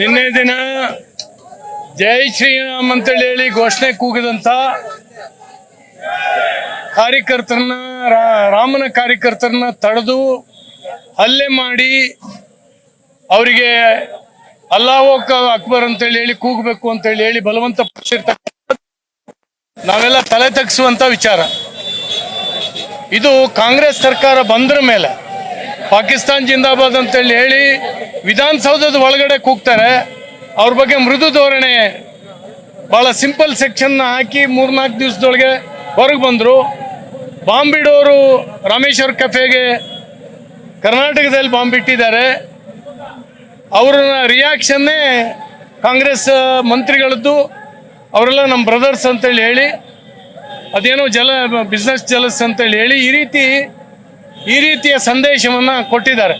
ನಿನ್ನೆ ದಿನ ಜೈ ಶ್ರೀರಾಮ್ ಅಂತೇಳಿ ಹೇಳಿ ಘೋಷಣೆ ಕೂಗಿದಂತ ಕಾರ್ಯಕರ್ತರನ್ನ ರಾಮನ ಕಾರ್ಯಕರ್ತರನ್ನ ತಡೆದು ಹಲ್ಲೆ ಮಾಡಿ ಅವರಿಗೆ ಅಲ್ಲಾಹು ಅಕ್ಬರ್ ಅಂತೇಳಿ ಹೇಳಿ ಕೂಗಬೇಕು ಅಂತೇಳಿ ಹೇಳಿ ಬಲವಂತ ಪಡಿಸಿರ್ತಕ್ಕಂಥ ನಾವೆಲ್ಲ ತಲೆ ತಗ್ಸುವಂತ ವಿಚಾರ. ಇದು ಕಾಂಗ್ರೆಸ್ ಸರ್ಕಾರ ಬಂದ್ರ ಮೇಲೆ ಪಾಕಿಸ್ತಾನ್ ಜಿಂದಾಬಾದ್ ಅಂತೇಳಿ ಹೇಳಿ ವಿಧಾನಸೌಧದ ಒಳಗಡೆ ಕೂಗ್ತಾರೆ. ಅವ್ರ ಬಗ್ಗೆ ಮೃದು ಧೋರಣೆ ಭಾಳ ಸಿಂಪಲ್ ಸೆಕ್ಷನ್ನ ಹಾಕಿ 3-4 ದಿವಸದೊಳಗೆ ಹೊರಗೆ ಬಂದರು. ಬಾಂಬ್ ಬಿಡೋರು ರಾಮೇಶ್ವರ ಕೆಫೆಗೆ ಕರ್ನಾಟಕದಲ್ಲಿ ಬಾಂಬ್ ಬಿಟ್ಟಿದ್ದಾರೆ. ಅವ್ರನ್ನ ರಿಯಾಕ್ಷನ್ನೇ ಕಾಂಗ್ರೆಸ್ ಮಂತ್ರಿಗಳದ್ದು, ಅವರೆಲ್ಲ ನಮ್ಮ ಬ್ರದರ್ಸ್ ಅಂತೇಳಿ ಹೇಳಿ ಅದೇನೋ ಬಿಸ್ನೆಸ್ ಜಲಸ್ ಅಂತೇಳಿ ಹೇಳಿ ಈ ರೀತಿಯ ಸಂದೇಶವನ್ನು ಕೊಟ್ಟಿದ್ದಾರೆ.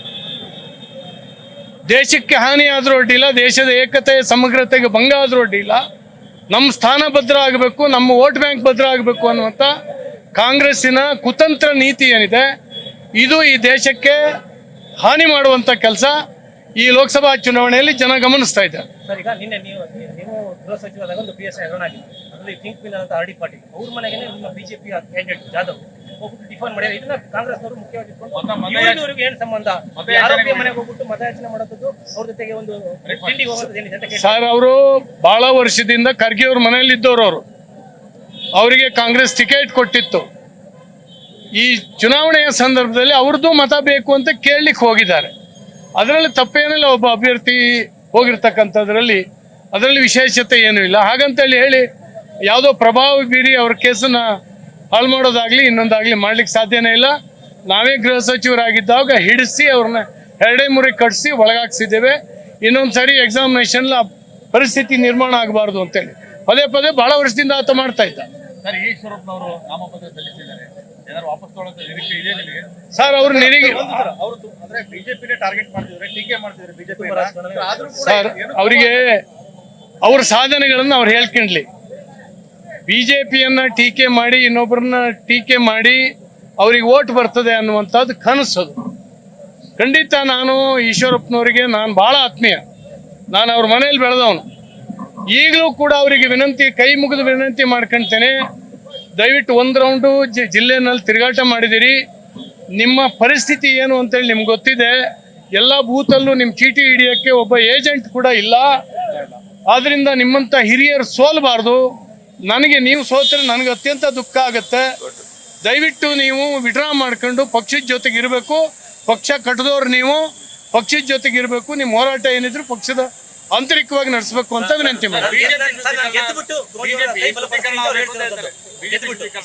ದೇಶಕ್ಕೆ ಹಾನಿ ಆದರೂ ಅಡ್ಡಿಲ್ಲ, ದೇಶದ ಏಕತೆ ಸಮಗ್ರತೆಗೆ ಭಂಗ ಆದರೂ ಅಡ್ಡಿಲ್ಲ, ನಮ್ಮ ಸ್ಥಾನ ಭದ್ರ ಆಗಬೇಕು, ನಮ್ಮ ವೋಟ್ ಬ್ಯಾಂಕ್ ಭದ್ರ ಆಗಬೇಕು ಅನ್ನುವಂಥ ಕಾಂಗ್ರೆಸ್ಸಿನ ಕುತಂತ್ರ ನೀತಿ ಏನಿದೆ ಇದು ಈ ದೇಶಕ್ಕೆ ಹಾನಿ ಮಾಡುವಂಥ ಕೆಲಸ ಈ ಲೋಕಸಭಾ ಚುನಾವಣೆಯಲ್ಲಿ ಜನ ಗಮನಿಸ್ತಾ ಇದ್ದಾರೆ. ಸರ್, ಈಗ ನಿನ್ನೆ ನೀವು ಗೃಹ ಸಚಿವರಾದಾಗ ಒಂದು PSI ಹಗರಣ ಆಗಿದೆ. ಅದರಲ್ಲಿ ಥಿಂಕ್ ಮಿಲ್ ಅಂತ RD ಪಾಟೀಲ್ ಅವ್ರ ಮನೆಗೆ ನಿಮ್ಮ ಬಿಜೆಪಿ ಕ್ಯಾಂಡಿಡೇಟ್ ಜಾಧವ್ ಹೋಗ್ಬಿಟ್ಟು ಡಿಫಾನ್ ಮಾಡಿದ್ರೆ ಇದನ್ನ ಕಾಂಗ್ರೆಸ್ನವರು ಮುಖ್ಯವಾಗಿ ಏನು ಸಂಬಂಧ? ಆರೋಗ್ಯ ಮನೆಗೆ ಹೋಗ್ಬಿಟ್ಟು ಮತಯಾಚನೆ ಮಾಡೋದು ಅವ್ರ ಜೊತೆಗೆ ಒಂದು ತಿಂಡಿಗೆ ಹೋಗೋದು ಸರ್, ಅವರು ಬಹಳ ವರ್ಷದಿಂದ ಖರ್ಗೆ ಅವ್ರ ಮನೆಯಲ್ಲಿ ಇದ್ದವರು. ಅವರು ಅವರಿಗೆ ಕಾಂಗ್ರೆಸ್ ಟಿಕೆಟ್ ಕೊಟ್ಟಿತ್ತು. ಈ ಚುನಾವಣೆಯ ಸಂದರ್ಭದಲ್ಲಿ ಅವ್ರದ್ದು ಮತ ಬೇಕು ಅಂತ ಕೇಳಲಿಕ್ಕೆ ಹೋಗಿದ್ದಾರೆ. ಅದರಲ್ಲಿ ತಪ್ಪೇನಿಲ್ಲ, ಒಬ್ಬ ಅಭ್ಯರ್ಥಿ ಹೋಗಿರ್ತಕ್ಕಂಥದ್ರಲ್ಲಿ ಅದರಲ್ಲಿ ವಿಶೇಷತೆ ಏನೂ ಇಲ್ಲ. ಹಾಗಂತೇಳಿ ಹೇಳಿ ಯಾವುದೋ ಪ್ರಭಾವ ಬೀರಿ ಅವ್ರ ಕೇಸನ್ನು ಹಾಳು ಮಾಡೋದಾಗಲಿ ಇನ್ನೊಂದಾಗಲಿ ಮಾಡ್ಲಿಕ್ಕೆ ಸಾಧ್ಯನೇ ಇಲ್ಲ. ನಾವೇ ಗೃಹ ಸಚಿವರಾಗಿದ್ದಾಗ ಹಿಡಿಸಿ ಅವ್ರನ್ನ 2-3 ಕಟ್ಟಿಸಿ ಒಳಗಾಕ್ಸಿದ್ದೇವೆ. ಇನ್ನೊಂದು ಸಾರಿ ಎಕ್ಸಾಮಿನೇಷನ್ ಪರಿಸ್ಥಿತಿ ನಿರ್ಮಾಣ ಆಗಬಾರ್ದು ಅಂತೇಳಿ ಪದೇ ಪದೇ ಬಹಳ ವರ್ಷದಿಂದ ಆತ ಮಾಡ್ತಾ ಇದ್ದ. ಸರ್, ಅವ್ರ ನಿರೀಕ್ಷೆ ಸರ್, ಅವರಿಗೆ ಅವ್ರ ಸಾಧನೆಗಳನ್ನು ಅವ್ರು ಹೇಳ್ಕೊಂಡ್ಲಿ. ಬಿಜೆಪಿಯನ್ನ ಟೀಕೆ ಮಾಡಿ ಇನ್ನೊಬ್ಬರನ್ನ ಟೀಕೆ ಮಾಡಿ ಅವ್ರಿಗೆ ಓಟ್ ಬರ್ತದೆ ಅನ್ನುವಂಥದ್ದು ಕನಸದು. ಖಂಡಿತ ನಾನು ಈಶ್ವರಪ್ಪನವರಿಗೆ ನಾನು ಭಾಳ ಆತ್ಮೀಯ, ನಾನು ಅವ್ರ ಮನೇಲಿ ಬೆಳೆದವನು. ಈಗಲೂ ಕೂಡ ಅವರಿಗೆ ಕೈ ಮುಗಿದು ವಿನಂತಿ ಮಾಡ್ಕೊಳ್ತೇನೆ, ದಯವಿಟ್ಟು 1 ರೌಂಡು ಜಿಲ್ಲೆನಲ್ಲಿ ತಿರುಗಾಟ ಮಾಡಿದಿರಿ, ನಿಮ್ಮ ಪರಿಸ್ಥಿತಿ ಏನು ಅಂತೇಳಿ ನಿಮ್ಗೆ ಗೊತ್ತಿದೆ. ಎಲ್ಲ ಬೂತಲ್ಲೂ ನಿಮ್ಮ ಚೀಟಿ ಹಿಡಿಯೋಕ್ಕೆ ಒಬ್ಬ ಏಜೆಂಟ್ ಕೂಡ ಇಲ್ಲ. ಆದ್ದರಿಂದ ನಿಮ್ಮಂಥ ಹಿರಿಯರು ಸೋಲಬಾರ್ದು. ನನಗೆ ನೀವು ಸೋತ್ರೆ ನನಗೆ ಅತ್ಯಂತ ದುಃಖ ಆಗುತ್ತೆ. ದಯವಿಟ್ಟು ನೀವು ವಿಡ್ರಾ ಮಾಡ್ಕೊಂಡು ಪಕ್ಷದ ಜೊತೆಗೆ ಇರಬೇಕು. ಪಕ್ಷ ಕಟ್ಟದವ್ರು ನೀವು ಪಕ್ಷದ ಜೊತೆಗೆ ಇರಬೇಕು. ನಿಮ್ಮ ಹೋರಾಟ ಏನಿದ್ರು ಪಕ್ಷದ ಆಂತರಿಕವಾಗಿ ನಡೆಸಬೇಕು ಅಂತ ವಿನಂತಿ ಮಾಡಿ.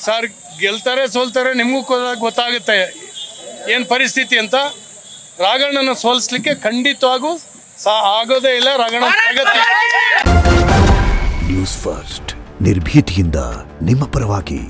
ಸರ್, ಗೆಲ್ತಾರೆ ಸೋಲ್ತಾರೆ ನಿಮಗೂ ಗೊತ್ತಾಗುತ್ತೆ ಏನು ಪರಿಸ್ಥಿತಿ ಅಂತ. ರಾಘಣ್ಣನ ಸೋಲಿಸ್ಲಿಕ್ಕೆ ಖಂಡಿತವಾಗೂ ಆಗೋದೇ ಇಲ್ಲ. ರಾಘಣ್ಣ ನ್ಯೂಸ್ ಫಸ್ಟ್ ನಿರ್ಭೀತಿಯಿಂದ ನಿಮ್ಮ ಪರವಾಗಿ.